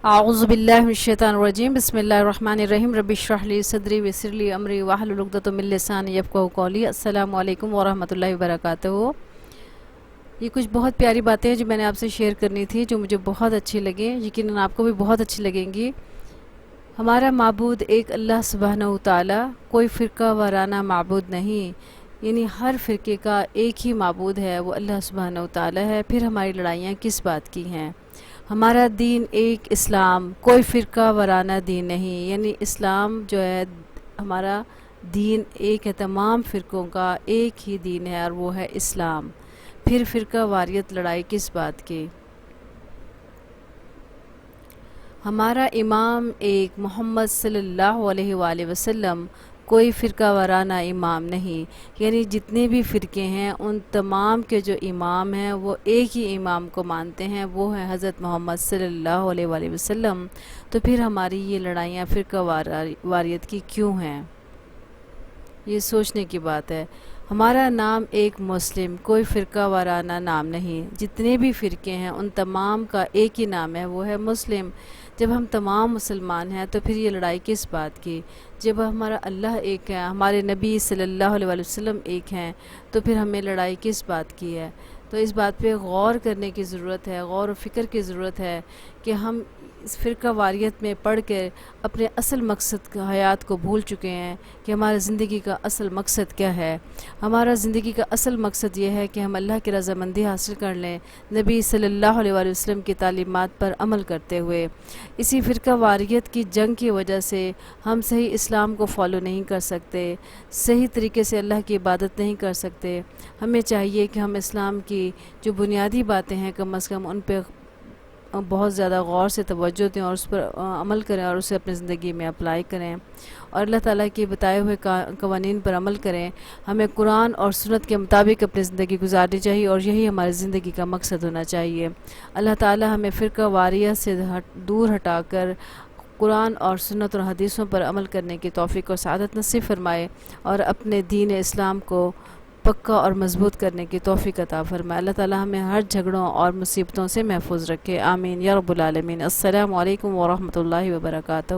اعوذ باللہ من الشیطان الرجیم بسم اللہ الرحمن الرحیم رب اشرح لی صدری ویسر لی امری واحلل عقدۃ من لسانی یفقہوا قولی۔ السلام علیکم ورحمۃ اللہ وبرکاتہ۔ یہ کچھ بہت پیاری باتیں ہیں جو میں نے آپ سے شیئر کرنی تھی، جو مجھے بہت اچھی لگیں، یقیناً آپ کو بھی بہت اچھی لگیں گی۔ ہمارا معبود ایک اللہ سبحانہ و تعالی، کوئی فرقہ وارانہ معبود نہیں، یعنی ہر فرقے کا ایک ہی معبود ہے، وہ اللہ سبحانہ و تعالی ہے۔ پھر ہماری لڑائیاں کس بات کی ہیں؟ ہمارا دین ایک اسلام، کوئی فرقہ وارانہ دین نہیں، یعنی اسلام جو ہے ہمارا دین ایک ہے، تمام فرقوں کا ایک ہی دین ہے اور وہ ہے اسلام۔ پھر فرقہ واریت لڑائی کس بات کی؟ ہمارا امام ایک محمد صلی اللہ علیہ وآلہ وسلم، کوئی فرقہ وارانہ امام نہیں، یعنی جتنے بھی فرقے ہیں ان تمام کے جو امام ہیں وہ ایک ہی امام کو مانتے ہیں، وہ ہے حضرت محمد صلی اللہ علیہ وآلہ وسلم۔ تو پھر ہماری یہ لڑائیاں فرقہ واریت کی کیوں ہیں؟ یہ سوچنے کی بات ہے۔ ہمارا نام ایک مسلم، کوئی فرقہ وارانہ نام نہیں، جتنے بھی فرقے ہیں ان تمام کا ایک ہی نام ہے، وہ ہے مسلم۔ جب ہم تمام مسلمان ہیں تو پھر یہ لڑائی کس بات کی؟ جب ہمارا اللہ ایک ہے، ہمارے نبی صلی اللہ علیہ وسلم ایک ہیں، تو پھر ہمیں لڑائی کس بات کی ہے؟ تو اس بات پہ غور کرنے کی ضرورت ہے، غور و فکر کی ضرورت ہے کہ ہم اس فرقہ واریت میں پڑھ کے اپنے اصل مقصد حیات کو بھول چکے ہیں کہ ہمارا زندگی کا اصل مقصد کیا ہے۔ ہمارا زندگی کا اصل مقصد یہ ہے کہ ہم اللہ کی رضامندی حاصل کر لیں، نبی صلی اللہ علیہ وآلہ وسلم کی تعلیمات پر عمل کرتے ہوئے۔ اسی فرقہ واریت کی جنگ کی وجہ سے ہم صحیح اسلام کو فالو نہیں کر سکتے، صحیح طریقے سے اللہ کی عبادت نہیں کر سکتے۔ ہمیں چاہیے کہ ہم اسلام کی جو بنیادی باتیں ہیں کم از کم ان پہ بہت زیادہ غور سے توجہ دیں اور اس پر عمل کریں اور اسے اپنی زندگی میں اپلائی کریں اور اللہ تعالیٰ کے بتائے ہوئے قوانین پر عمل کریں۔ ہمیں قرآن اور سنت کے مطابق اپنی زندگی گزارنی چاہیے اور یہی ہماری زندگی کا مقصد ہونا چاہیے۔ اللہ تعالیٰ ہمیں فرقہ واریت سے دور ہٹا کر قرآن اور سنت اور حدیثوں پر عمل کرنے کی توفیق اور سعادت نصیب فرمائے اور اپنے دین اسلام کو پکا اور مضبوط کرنے کی توفیق عطا فرمائے۔ اللہ تعالیٰ ہمیں ہر جھگڑوں اور مصیبتوں سے محفوظ رکھے، آمین یا رب العالمین۔ السلام علیکم ورحمۃ اللہ وبرکاتہ۔